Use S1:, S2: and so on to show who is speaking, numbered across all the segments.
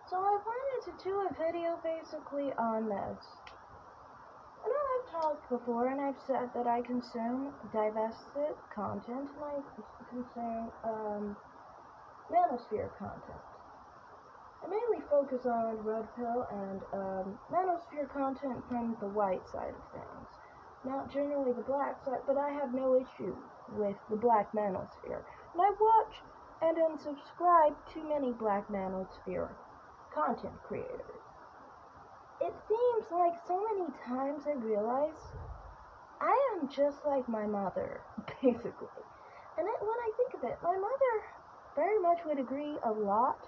S1: So I wanted to do a video basically on this. I know I've talked before and I've said that I consume divested content and I consume manosphere content. I mainly focus on red pill and manosphere content from the white side of things. Not generally the black side, but I have no issue with the black manosphere. And I watch and unsubscribe to many black manosphere content creators. It seems like so many times I realize I am just like my mother, basically. And when I think of it, my mother very much would agree a lot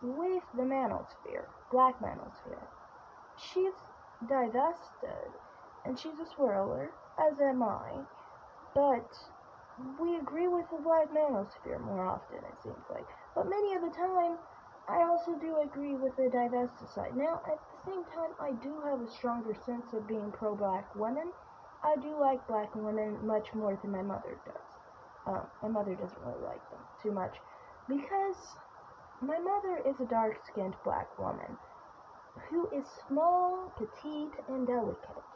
S1: with the manosphere, black manosphere. She's divested, and she's a swirler, as am I, but we agree with the black manosphere more often, it seems like. But many of the time, I also do agree with the divested side. Now, at the same time, I do have a stronger sense of being pro-black women. I do like black women much more than my mother does. My mother doesn't really like them too much because my mother is a dark-skinned black woman who is small, petite, and delicate.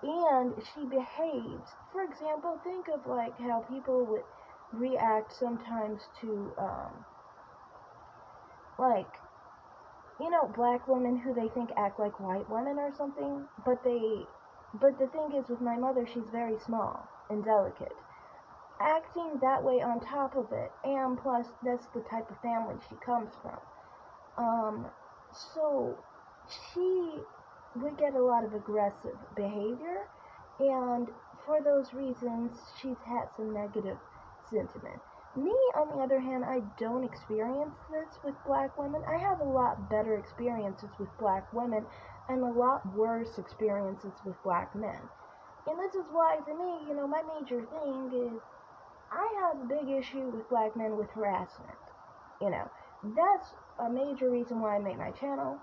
S1: And she behaves, for example, think of like how people would react sometimes to, like, black women who they think act like white women or something, but the thing is with my mother, she's very small and delicate. Acting that way on top of it, and plus that's the type of family she comes from. So she would get a lot of aggressive behavior, and for those reasons, she's had some negative sentiment. Me, on the other hand, I don't experience this with black women. I have a lot better experiences with black women and a lot worse experiences with black men. And this is why, for me, my major thing is I have a big issue with black men with harassment. That's a major reason why I made my channel.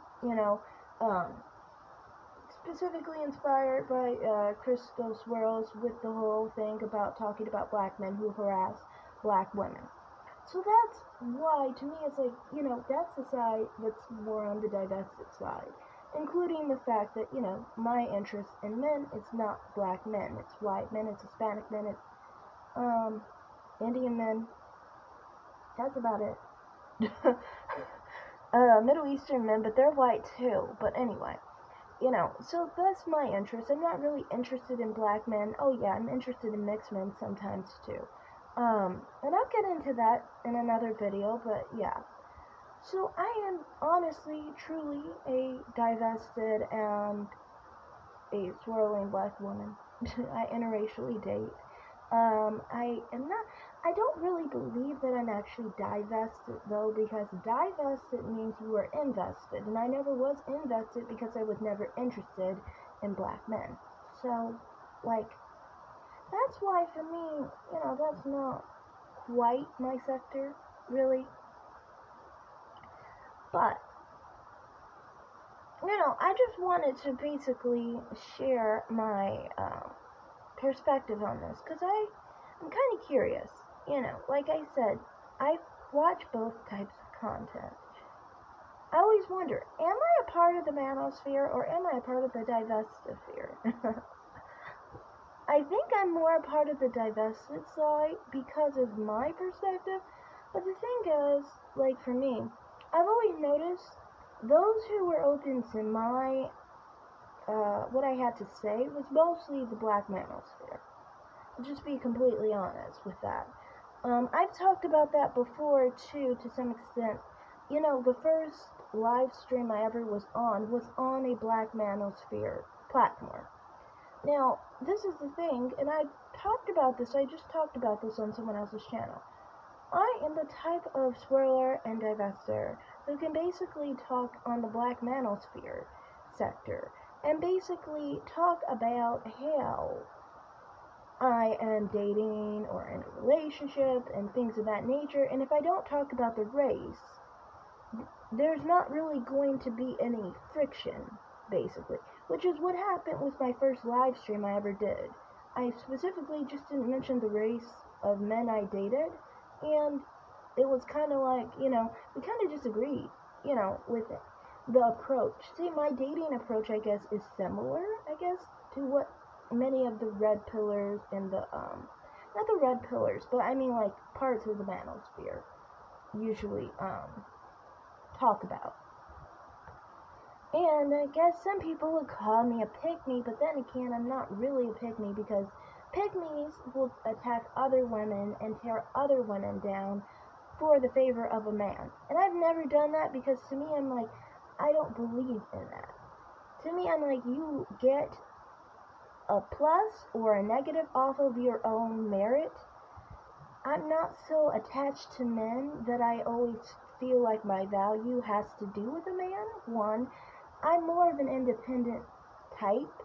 S1: Specifically inspired by Crystal Swirls with the whole thing about talking about black men who harass black women. So that's why, to me, it's like, that's the side that's more on the divested side. Including the fact that, my interest in men is not black men. It's white men, it's Hispanic men, it's Indian men. That's about it. Middle Eastern men, but they're white too. But anyway. So that's my interest. I'm not really interested in black men. Oh yeah, I'm interested in mixed men sometimes too. And I'll get into that in another video, but yeah. So I am honestly, truly a divested and a swirling black woman. I interracially date. I don't really believe that I'm actually divested though, because divested means you are invested, and I never was invested because I was never interested in black men. So, that's why for me, that's not quite my sector, really. But, I just wanted to basically share my, perspective on this, because I'm kind of curious. Like I said, I watch both types of content. I always wonder, am I a part of the manosphere or am I a part of the divestisphere? I think I'm more a part of the divested side because of my perspective, but the thing is, like for me, I've always noticed those who were open to my what I had to say was mostly the black manosphere. I'll just be completely honest with that. I've talked about that before too, to some extent. The first live stream I ever was on a black manosphere platform. Now, this is the thing, and I just talked about this on someone else's channel. I am the type of swirler and divester who can basically talk on the black manosphere sector and basically talk about how I am dating or in a relationship and things of that nature, and if I don't talk about the race, there's not really going to be any friction, basically, which is what happened with my first live stream I ever did. I specifically just didn't mention the race of men I dated, and it was kind of like, we kind of disagreed. with the approach. See, my dating approach, I guess, is similar, to what many of the red pillars and not the red pillars, but I mean, like, parts of the manosphere usually, talk about. And I guess some people would call me a pick-me, but then again, I'm not really a pick-me, because pick-me's will attack other women and tear other women down for the favor of a man. And I've never done that, because to me, I'm like, I don't believe in that. To me, I'm like, you get a plus or a negative off of your own merit. I'm not so attached to men that I always feel like my value has to do with a man. One, I'm more of an independent type.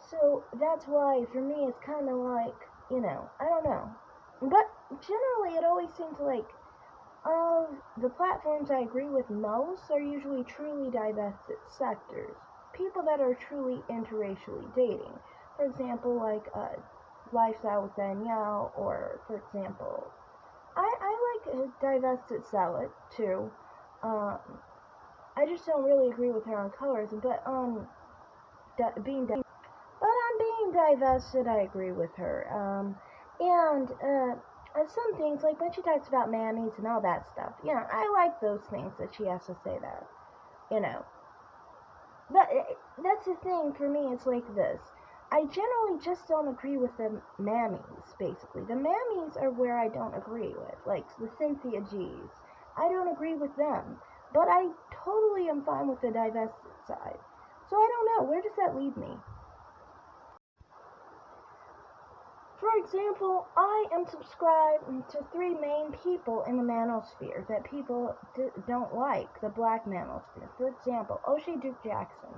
S1: So that's why, for me, it's kind of like, I don't know. But generally, it always seems like, of the platforms I agree with most are usually truly divested sectors. People that are truly interracially dating. For example, like Lifestyle with Danielle, or, for example, I like divested Salad, too. I just don't really agree with her on colorism, but on being divested, I agree with her. And some things, like when she talks about mammies and all that stuff, I like those things that she has to say there, But that's the thing for me, it's like this. I generally just don't agree with the mammies, basically. The mammies are where I don't agree with, like the Cynthia G's. I don't agree with them, but I totally am fine with the divested side. So I don't know, where does that leave me? For example, I am subscribed to 3 main people in the manosphere that people don't like, the black manosphere. For example, O'Shea Duke Jackson.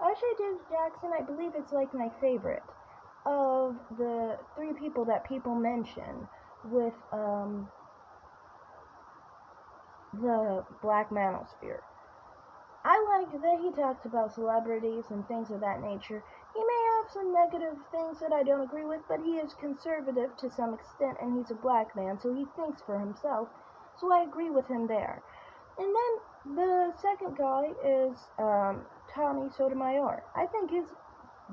S1: O'Shea Duke Jackson, I believe it's like my favorite of the 3 people that people mention with the black manosphere. I like that he talks about celebrities and things of that nature. He may have some negative things that I don't agree with, but he is conservative to some extent, and he's a black man, so he thinks for himself, so I agree with him there. And then the second guy is Tommy Sotomayor. I think his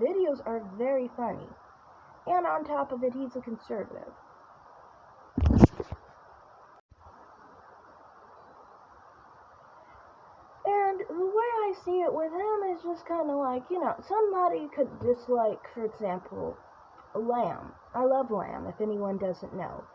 S1: videos are very funny, and on top of it, he's a conservative. And the way I see it with him is just kind of like, somebody could dislike, for example, Lamb. I love Lamb, if anyone doesn't know.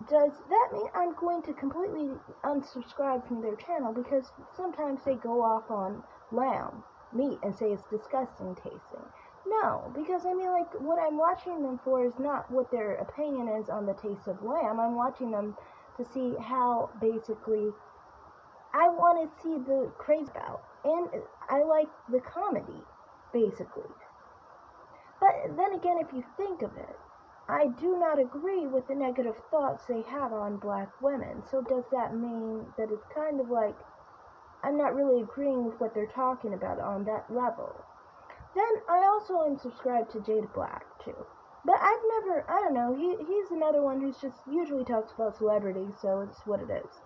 S1: Does that mean I'm going to completely unsubscribe from their channel because sometimes they go off on lamb meat and say it's disgusting tasting? No, because like, what I'm watching them for is not what their opinion is on the taste of lamb. I'm watching them to see how, basically, I want to see the craze about, and I like the comedy, basically. But then again, if you think of it, I do not agree with the negative thoughts they have on black women. So does that mean that it's kind of like I'm not really agreeing with what they're talking about on that level? Then I also am subscribed to Jada Black too. But I've never, I don't know, he's another one who's just usually talks about celebrities, so it's what it is.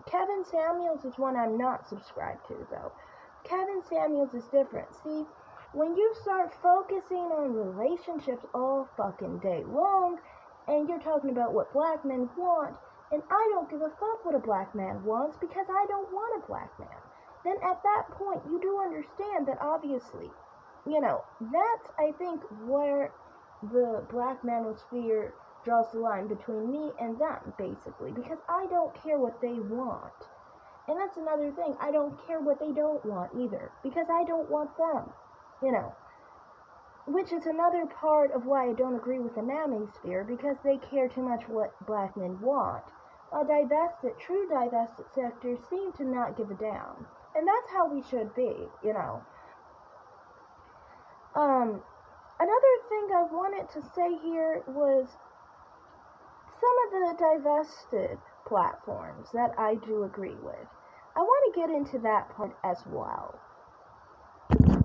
S1: Kevin Samuels is one I'm not subscribed to, though. Kevin Samuels is different. See, when you start focusing on relationships all fucking day long, and you're talking about what black men want, and I don't give a fuck what a black man wants because I don't want a black man, then at that point you do understand that obviously, that's, I think, where the black manosphere draws the line between me and them, basically, because I don't care what they want. And that's another thing, I don't care what they don't want either, because I don't want them, which is another part of why I don't agree with the manosphere, because they care too much what black men want, while true divested sectors seem to not give a damn. And that's how we should be, Another thing I wanted to say here was some of the divested platforms that I do agree with. I want to get into that part as well. And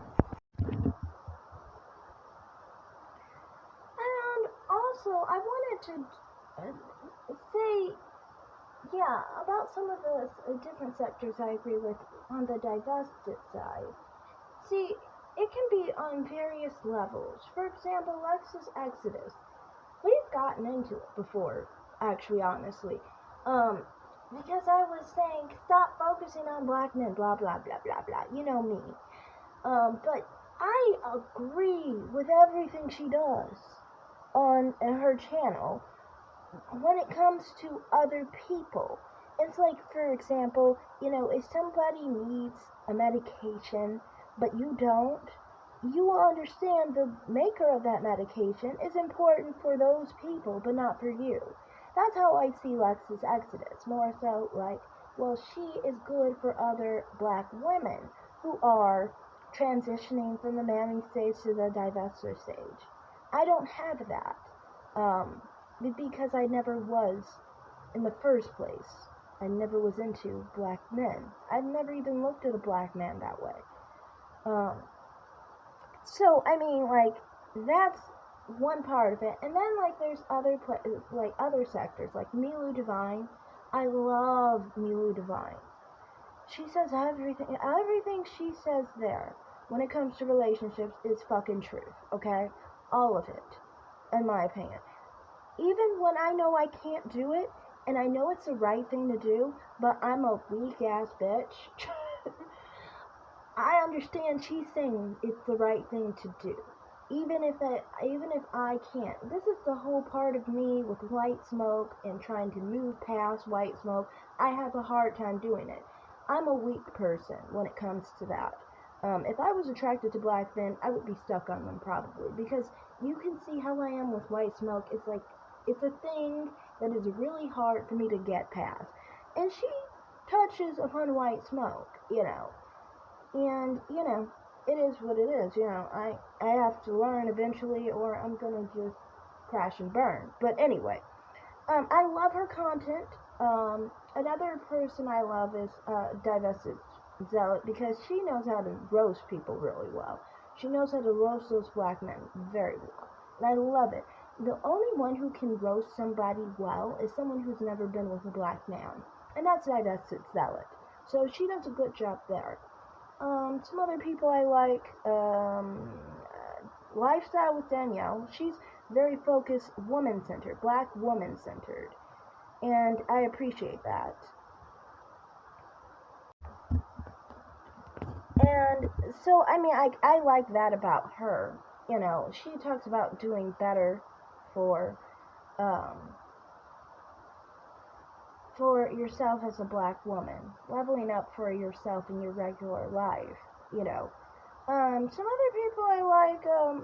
S1: also, I wanted to say yeah, about some of the different sectors I agree with on the divested side. See, it can be on various levels. For example, Lexus Exodus. We've gotten into it before, actually, honestly. Um, because I was saying, stop focusing on black men, blah, blah, blah, blah, blah. You know me. But I agree with everything she does on her channel when it comes to other people. It's like, for example, if somebody needs a medication, but you don't, you will understand the maker of that medication is important for those people, but not for you. That's how I see Lexus Exodus. More so like, well, she is good for other black women who are transitioning from the mammy stage to the divestor stage. I don't have that. Um, because I never was in the first place. I never was into black men. I've never even looked at a black man that way. Um, so I mean, like, that's one part of it, and then like there's other sectors like Milu Divine. I love Milu Divine. She says everything she says there when it comes to relationships is fucking truth. Okay, all of it, in my opinion. Even when I know I can't do it, and I know it's the right thing to do, but I'm a weak ass bitch. I understand she's saying it's the right thing to do. Even if I can't. This is the whole part of me with white smoke and trying to move past white smoke. I have a hard time doing it. I'm a weak person when it comes to that. If I was attracted to black men, I would be stuck on them probably, because you can see how I am with white smoke. It's like, it's a thing that is really hard for me to get past. And she touches upon white smoke, and, it is what it is, I have to learn eventually, or I'm gonna just crash and burn. But anyway, I love her content. Another person I love is Divested Zealot, because she knows how to roast people really well. She knows how to roast those black men very well. And I love it. The only one who can roast somebody well is someone who's never been with a black man. And that's Divested Zealot. So she does a good job there. Some other people I like, Lifestyle with Danielle. She's very focused, woman-centered, black woman-centered. And I appreciate that. And so, I mean, I like that about her. She talks about doing better for, um, for yourself as a black woman, leveling up for yourself in your regular life. Some other people I like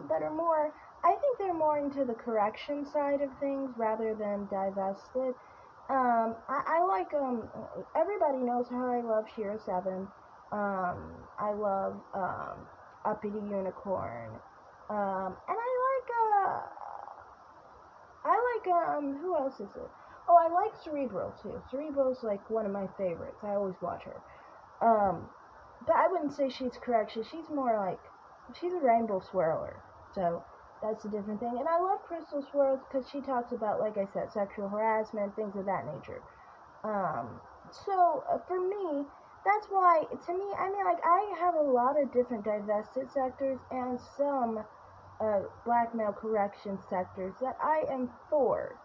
S1: that are more, I think they're more into the correction side of things rather than divested. I like, everybody knows how I love Shira 7. I love, Uppity Unicorn. And who else is it? Oh, I like Cerebral too. Cerebral's like one of my favorites. I always watch her. But I wouldn't say she's correction. She's more like, she's a rainbow swirler. So that's a different thing. And I love Crystal Swirls because she talks about, like I said, sexual harassment, things of that nature. So for me, that's why, to me, I mean, like, I have a lot of different divested sectors and some black male correction sectors that I am for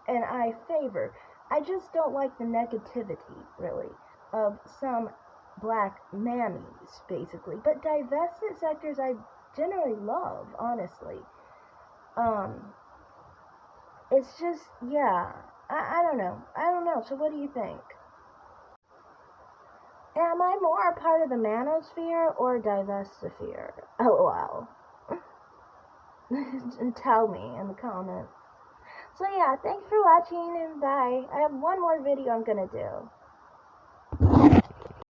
S1: and I favor. I just don't like the negativity, really, of some black mammies, basically. But divested sectors I generally love, honestly. Um, it's just, yeah, I don't know. I don't know. So what do you think? Am I more a part of the manosphere or divestisphere? LOL. Tell me in the comments. So yeah, thanks for watching and bye. I have one more video I'm gonna do.